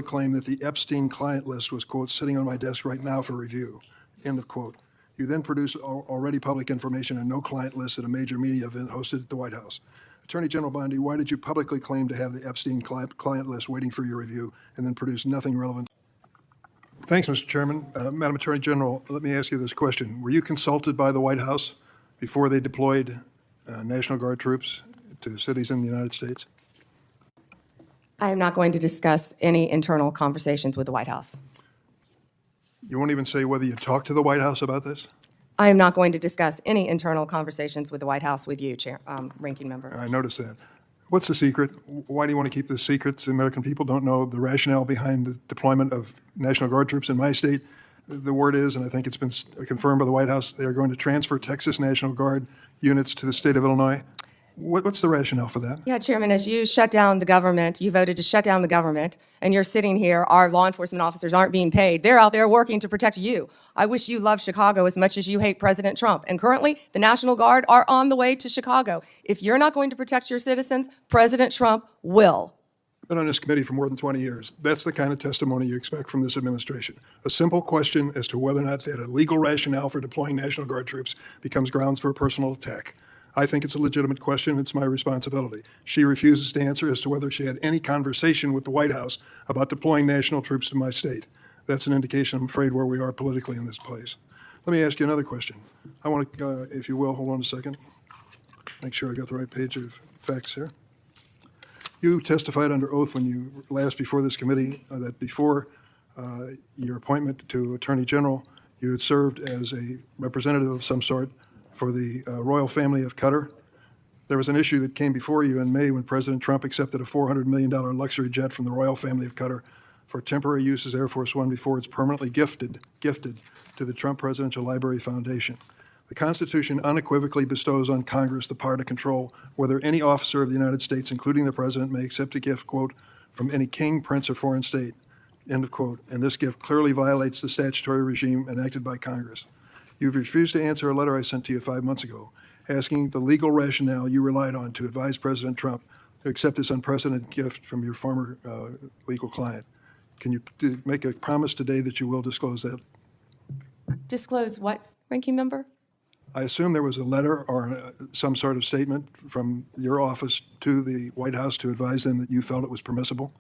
claim that the Epstein client list was, quote, sitting on my desk right now for review, end of quote. You then produced already public information and no client list at a major media event hosted at the White House. Attorney General Bondi, why did you publicly claim to have the Epstein client list waiting for your review and then produce nothing relevant? Thanks, Mr. Chairman. Madam Attorney General, let me ask you this question. Were you consulted by the White House before they deployed National Guard troops to cities in the United States? I am not going to discuss any internal conversations with the White House. You won't even say whether you talked to the White House about this? I am not going to discuss any internal conversations with the White House with you, Ranking Member. I noticed that. What's the secret? Why do you want to keep this secret? The American people don't know the rationale behind the deployment of National Guard troops in my state. The word is, and I think it's been confirmed by the White House, they are going to transfer Texas National Guard units to the state of Illinois. What's the rationale for that? Yeah, Chairman, as you shut down the government, you voted to shut down the government, and you're sitting here, our law enforcement officers aren't being paid. They're out there working to protect you. I wish you loved Chicago as much as you hate President Trump. And currently, the National Guard are on the way to Chicago. If you're not going to protect your citizens, President Trump will. I've been on this committee for more than 20 years. That's the kind of testimony you expect from this administration. A simple question as to whether or not they had a legal rationale for deploying National Guard troops becomes grounds for a personal attack. I think it's a legitimate question. It's my responsibility. She refuses to answer as to whether she had any conversation with the White House about deploying national troops to my state. That's an indication, I'm afraid, where we are politically in this place. Let me ask you another question. I want to, if you will, hold on a second. Make sure I got the right page of facts here. You testified under oath when you last before this committee that before your appointment to Attorney General, you had served as a representative of some sort for the royal family of Qatar. There was an issue that came before you in May when President Trump accepted a $400 million luxury jet from the royal family of Qatar for temporary use as Air Force One before it's permanently gifted to the Trump Presidential Library Foundation. The Constitution unequivocally bestows on Congress the power to control whether any officer of the United States, including the President, may accept a gift, quote, from any king, prince, or foreign state, end of quote. And this gift clearly violates the statutory regime enacted by Congress. You've refused to answer a letter I sent to you 5 months ago, asking the legal rationale you relied on to advise President Trump to accept this unprecedented gift from your former legal client. Can you make a promise today that you will disclose that? Disclose what, Ranking Member? I assume there was a letter or some sort of statement from your office to the White House to advise them that you felt it was permissible?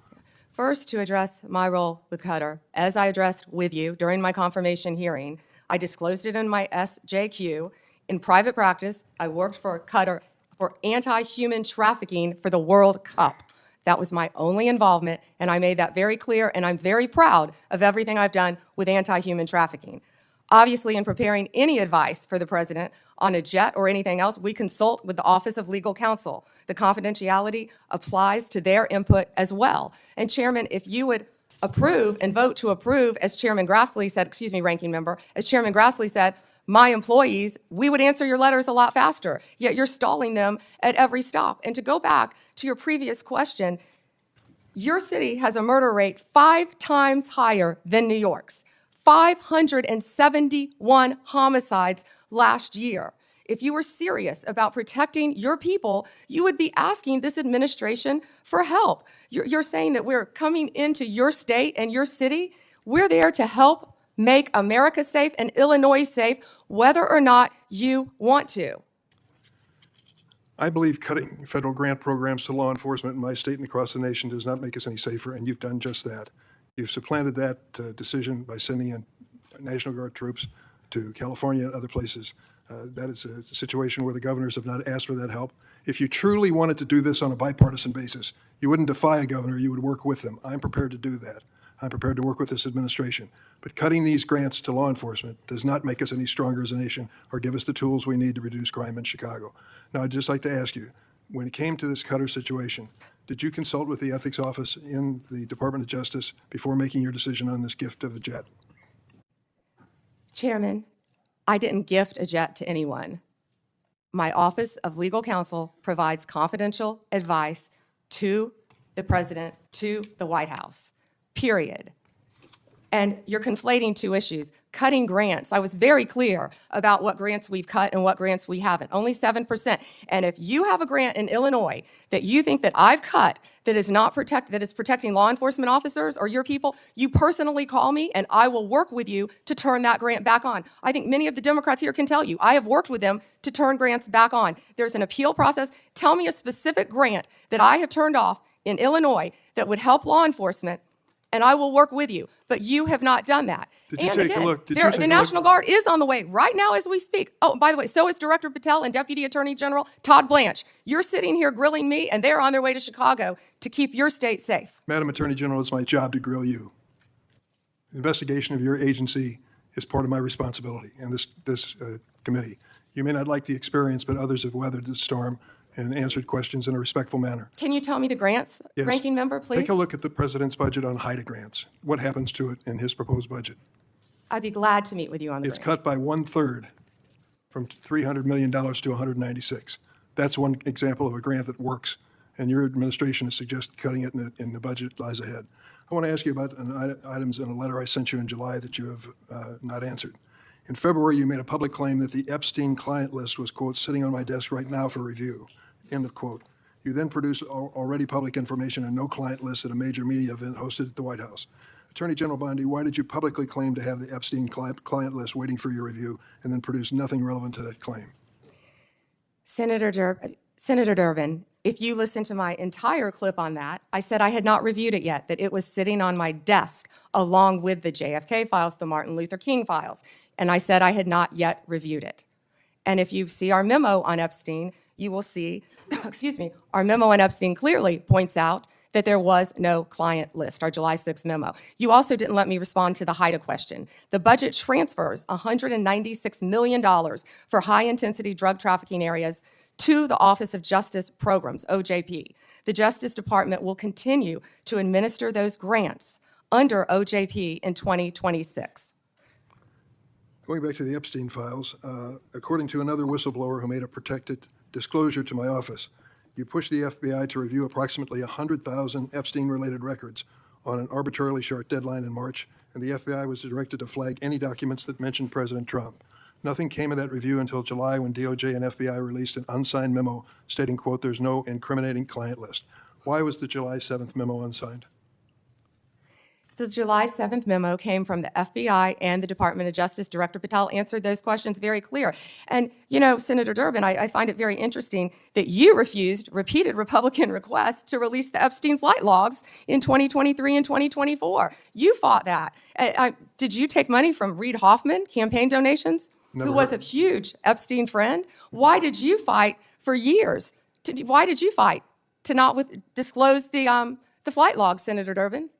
First, to address my role with Qatar, as I addressed with you during my confirmation hearing, I disclosed it in my SJQ. In private practice, I worked for Qatar for anti-human trafficking for the World Cup. That was my only involvement, and I made that very clear, and I'm very proud of everything I've done with anti-human trafficking. Obviously, in preparing any advice for the President on a jet or anything else, we consult with the Office of Legal Counsel. The confidentiality applies to their input as well. And Chairman, if you would approve and vote to approve, as Chairman Grassley said, excuse me, Ranking Member, as Chairman Grassley said, my employees, we would answer your letters a lot faster, yet you're stalling them at every stop. And to go back to your previous question, your city has a murder rate 5 times higher than New York's. 571 homicides last year. If you were serious about protecting your people, you would be asking this administration for help. You're saying that we're coming into your state and your city. We're there to help make America safe and Illinois safe, whether or not you want to. I believe cutting federal grant programs to law enforcement in my state and across the nation does not make us any safer, and you've done just that. You've supplanted that decision by sending in National Guard troops to California and other places. That is a situation where the governors have not asked for that help. If you truly wanted to do this on a bipartisan basis, you wouldn't defy a governor, you would work with them. I'm prepared to do that. I'm prepared to work with this administration. But cutting these grants to law enforcement does not make us any stronger as a nation or give us the tools we need to reduce crime in Chicago. Now, I'd just like to ask you, when it came to this Qatar situation, did you consult with the ethics office in the Department of Justice before making your decision on this gift of a jet? Chairman, I didn't gift a jet to anyone. My Office of Legal Counsel provides confidential advice to the President, to the White House, period. And you're conflating two issues. Cutting grants. I was very clear about what grants we've cut and what grants we haven't. Only 7%. And if you have a grant in Illinois that you think that I've cut that is not that is protecting law enforcement officers or your people, you personally call me and I will work with you to turn that grant back on. I think many of the Democrats here can tell you, I have worked with them to turn grants back on. There's an appeal process. Tell me a specific grant that I have turned off in Illinois that would help law enforcement, and I will work with you. But you have not done that. Did you take a look? The National Guard is on the way right now as we speak. Oh, by the way, so is Director Patel and Deputy Attorney General Todd Blanche. You're sitting here grilling me, and they're on their way to Chicago to keep your state safe. Madam Attorney General, it's my job to grill you. The investigation of your agency is part of my responsibility and this committee. You may not like the experience, but others have weathered the storm and answered questions in a respectful manner. Can you tell me the grants, Yes. ranking member, please? Take a look at the president's budget on HIDA grants. What happens to it in his proposed budget? I'd be glad to meet with you on the It's grants. cut by 1/3 from $300 million to $196. That's one example of a grant that works, and your administration has suggested cutting it in the budget lies ahead. I want to ask you about items in a letter I sent you in July that you have not answered. In February, you made a public claim that the Epstein client list was, quote, sitting on my desk right now for review, end of quote. You then produced already public information and no client list at a major media event hosted at the White House. Attorney General Bondi, why did you publicly claim to have the Epstein client list waiting for your review and then produce nothing relevant to that claim? Senator Durbin, if you listen to my entire clip on that, I said I had not reviewed it yet, that it was sitting on my desk along with the JFK files, the Martin Luther King files, and I said I had not yet reviewed it. And if you see our memo on Epstein, you will see, excuse me, our memo on Epstein clearly points out that there was no client list, our July 6th memo. You also didn't let me respond to the HIDA question. The budget transfers $196 million for high-intensity drug trafficking areas to the Office of Justice Programs, OJP. The Justice Department will continue to administer those grants under OJP in 2026. Going back to the Epstein files, according to another whistleblower who made a protected disclosure to my office, you pushed the FBI to review approximately 100,000 Epstein-related records on an arbitrarily short deadline in March, and the FBI was directed to flag any documents that mentioned President Trump. Nothing came of that review until July when DOJ and FBI released an unsigned memo stating, quote, there's no incriminating client list. Why was the July 7th memo unsigned? The July 7th memo came from the FBI and the Department of Justice. Director Patel answered those questions very clear. And, you know, Senator Durbin, I find it very interesting that you refused repeated Republican requests to release the Epstein flight logs in 2023 and 2024. You fought that. Did you take money from Reid Hoffman, campaign donations, Never who was a heard. huge Epstein friend? Why did you fight for years? Why did you fight to not disclose the flight logs, Senator Durbin?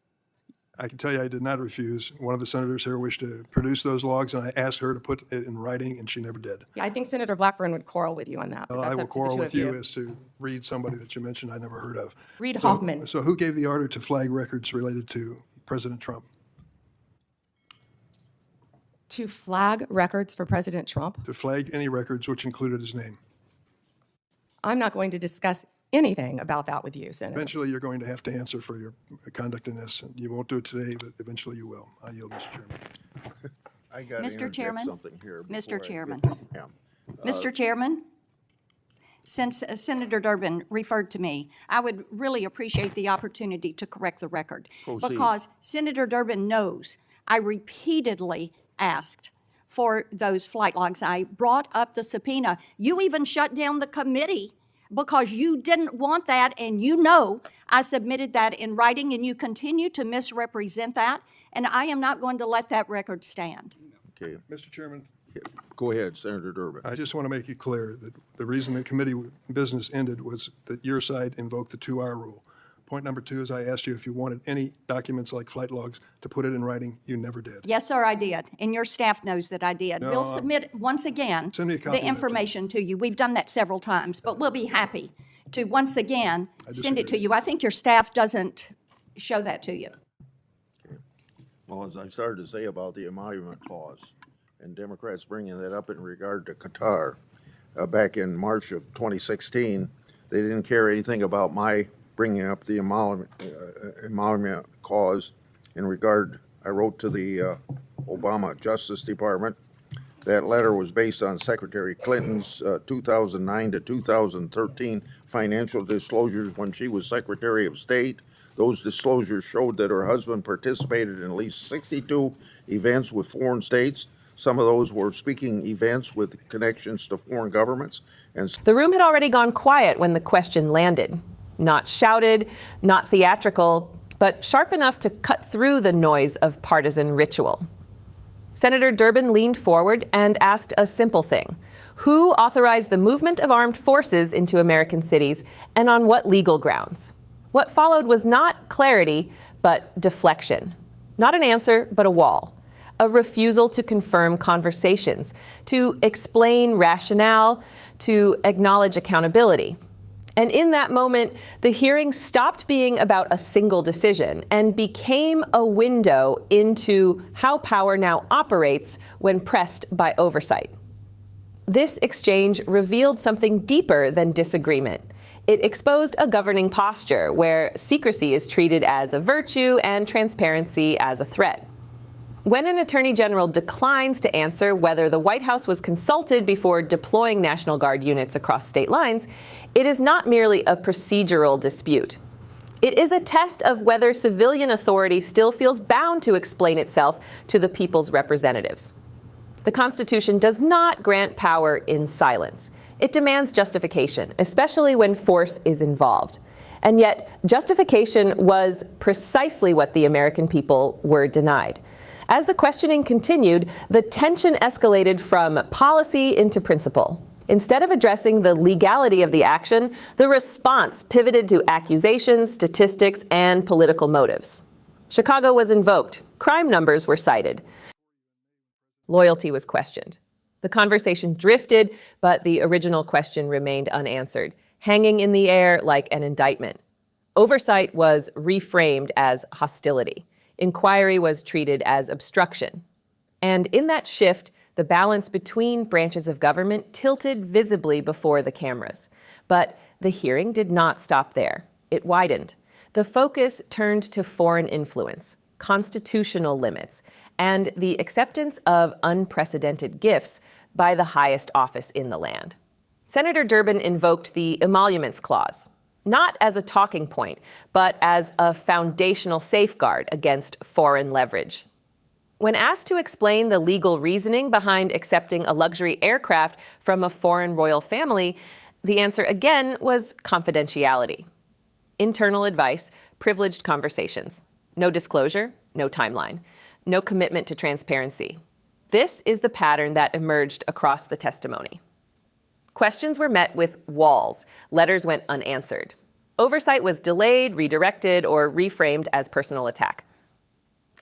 I can tell you I did not refuse. One of the senators here wished to produce those logs, and I asked her to put it in writing, and she never did. Yeah, I think Senator Blackburn would quarrel with you on that. But I that's will up to the quarrel two with of you as to read somebody that you mentioned I never heard of. Reid Hoffman. So who gave the order to flag records related to President Trump? To flag records for President Trump? To flag any records which included his name. I'm not going to discuss anything about that with you, Senator. Eventually, you're going to have to answer for your conduct in this. And you won't do it today, but eventually you will. I yield, Mr. Chairman. I got to Mr. interject Chairman? something here. Mr. before I Chairman. get to Pam. Mr. Chairman, since Senator Durbin referred to me, I would really appreciate the opportunity to correct the record. Proceed. Because Senator Durbin knows I repeatedly asked for those flight logs. I brought up the subpoena. You even shut down the committee because you didn't want that, and you know I submitted that in writing, and you continue to misrepresent that, and I am not going to let that record stand. Okay, Mr. Chairman, go ahead, Senator Durbin. I just want to make it clear that the reason the committee business ended was that your side invoked the 2-hour rule. Point number 2 is I asked you if you wanted any documents like flight logs to put it in writing. You never did. Yes, sir, I did, and your staff knows that I did. No, We'll submit, once again, Send me a copy the of that, information to you. We've done that several times, but we'll be happy to, once again, send it to disagree. you. I think your staff doesn't show that to you. Well, as I started to say about the emolument clause, and Democrats bringing that up in regard to Qatar, back in March of 2016, they didn't care anything about my bringing up the emolument clause in regard, I wrote to the Obama Justice Department. That letter was based on Secretary Clinton's 2009 to 2013 financial disclosures when she was Secretary of State. Those disclosures showed that her husband participated in at least 62 events with foreign states. Some of those were speaking events with connections to foreign governments. And The room had already gone quiet when the question landed. Not shouted, not theatrical, but sharp enough to cut through the noise of partisan ritual. Senator Durbin leaned forward and asked a simple thing. Who authorized the movement of armed forces into American cities, and on what legal grounds? What followed was not clarity, but deflection. Not an answer, but a wall. A refusal to confirm conversations, to explain rationale, to acknowledge accountability. And in that moment, the hearing stopped being about a single decision and became a window into how power now operates when pressed by oversight. This exchange revealed something deeper than disagreement. It exposed a governing posture where secrecy is treated as a virtue and transparency as a threat. When an attorney general declines to answer whether the White House was consulted before deploying National Guard units across state lines, it is not merely a procedural dispute. It is a test of whether civilian authority still feels bound to explain itself to the people's representatives. The Constitution does not grant power in silence. It demands justification, especially when force is involved. And yet, justification was precisely what the American people were denied. As the questioning continued, the tension escalated from policy into principle. Instead of addressing the legality of the action, the response pivoted to accusations, statistics, and political motives. Chicago was invoked. Crime numbers were cited. Loyalty was questioned. The conversation drifted, but the original question remained unanswered, hanging in the air like an indictment. Oversight was reframed as hostility. Inquiry was treated as obstruction. And in that shift, the balance between branches of government tilted visibly before the cameras. But the hearing did not stop there. It widened. The focus turned to foreign influence, constitutional limits, and the acceptance of unprecedented gifts by the highest office in the land. Senator Durbin invoked the Emoluments Clause, not as a talking point, but as a foundational safeguard against foreign leverage. When asked to explain the legal reasoning behind accepting a luxury aircraft from a foreign royal family, the answer again was confidentiality. Internal advice, privileged conversations. No disclosure, no timeline. No commitment to transparency. This is the pattern that emerged across the testimony. Questions were met with walls. Letters went unanswered. Oversight was delayed, redirected, or reframed as personal attack.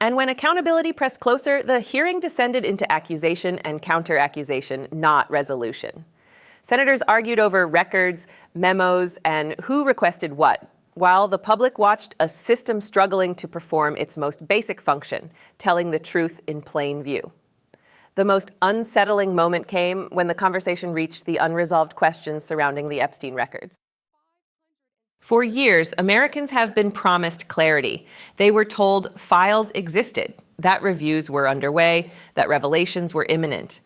And when accountability pressed closer, the hearing descended into accusation and counter-accusation, not resolution. Senators argued over records, memos, and who requested what, while the public watched a system struggling to perform its most basic function, telling the truth in plain view. The most unsettling moment came when the conversation reached the unresolved questions surrounding the Epstein records. For years, Americans have been promised clarity. They were told files existed, that reviews were underway, that revelations were imminent.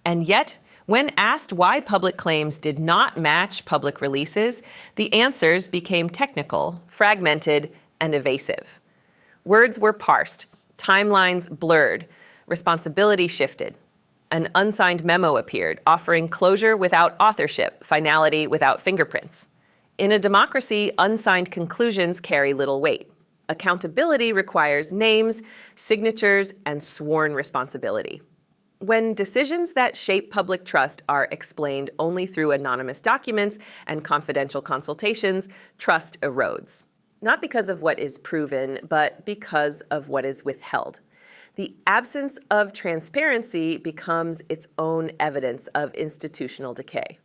And yet, when asked why public claims did not match public releases, the answers became technical, fragmented, and evasive. Words were parsed, timelines blurred, responsibility shifted. An unsigned memo appeared, offering closure without authorship, finality without fingerprints. In a democracy, unsigned conclusions carry little weight. Accountability requires names, signatures, and sworn responsibility. When decisions that shape public trust are explained only through anonymous documents and confidential consultations, trust erodes. Not because of what is proven, but because of what is withheld. The absence of transparency becomes its own evidence of institutional decay.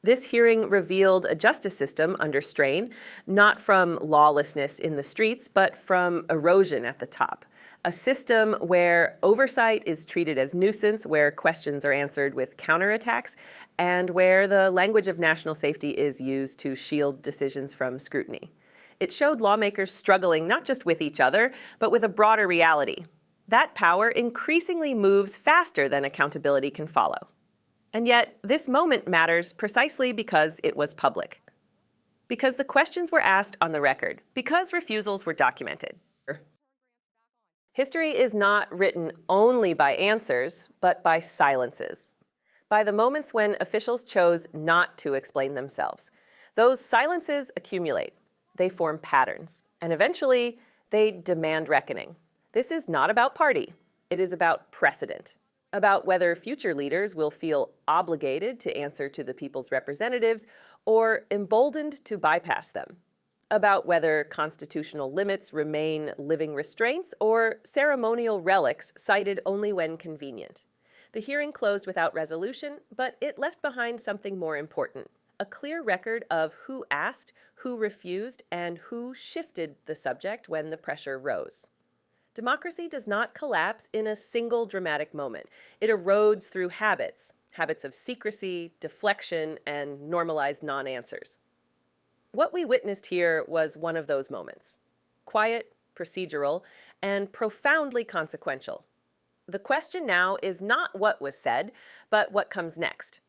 This hearing revealed a justice system under strain, not from lawlessness in the streets, but from erosion at the top. A system where oversight is treated as nuisance, where questions are answered with counterattacks, and where the language of national safety is used to shield decisions from scrutiny. It showed lawmakers struggling not just with each other, but with a broader reality. That power increasingly moves faster than accountability can follow. And yet, this moment matters precisely because it was public. Because the questions were asked on the record. Because refusals were documented. History is not written only by answers, but by silences. By the moments when officials chose not to explain themselves. Those silences accumulate. They form patterns. And eventually, they demand reckoning. This is not about party. It is about precedent. About whether future leaders will feel obligated to answer to the people's representatives or emboldened to bypass them. About whether constitutional limits remain living restraints or ceremonial relics cited only when convenient. The hearing closed without resolution, but it left behind something more important. A clear record of who asked, who refused, and who shifted the subject when the pressure rose. Democracy does not collapse in a single dramatic moment. It erodes through habits of secrecy, deflection, and normalized non-answers. What we witnessed here was one of those moments. Quiet, procedural, and profoundly consequential. The question now is not what was said, but what comes next.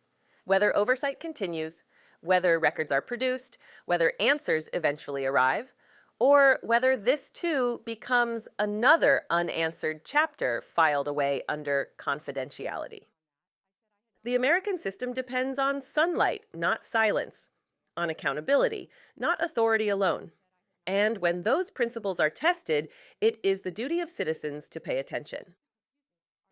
Whether oversight continues, whether records are produced, whether answers eventually arrive, or whether this too becomes another unanswered chapter filed away under confidentiality. The American system depends on sunlight, not silence, on accountability, not authority alone. And when those principles are tested, it is the duty of citizens to pay attention.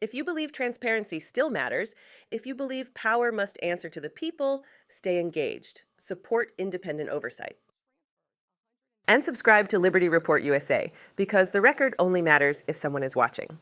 If you believe transparency still matters, if you believe power must answer to the people, stay engaged, support independent oversight. And subscribe to Liberty Report USA, because the record only matters if someone is watching.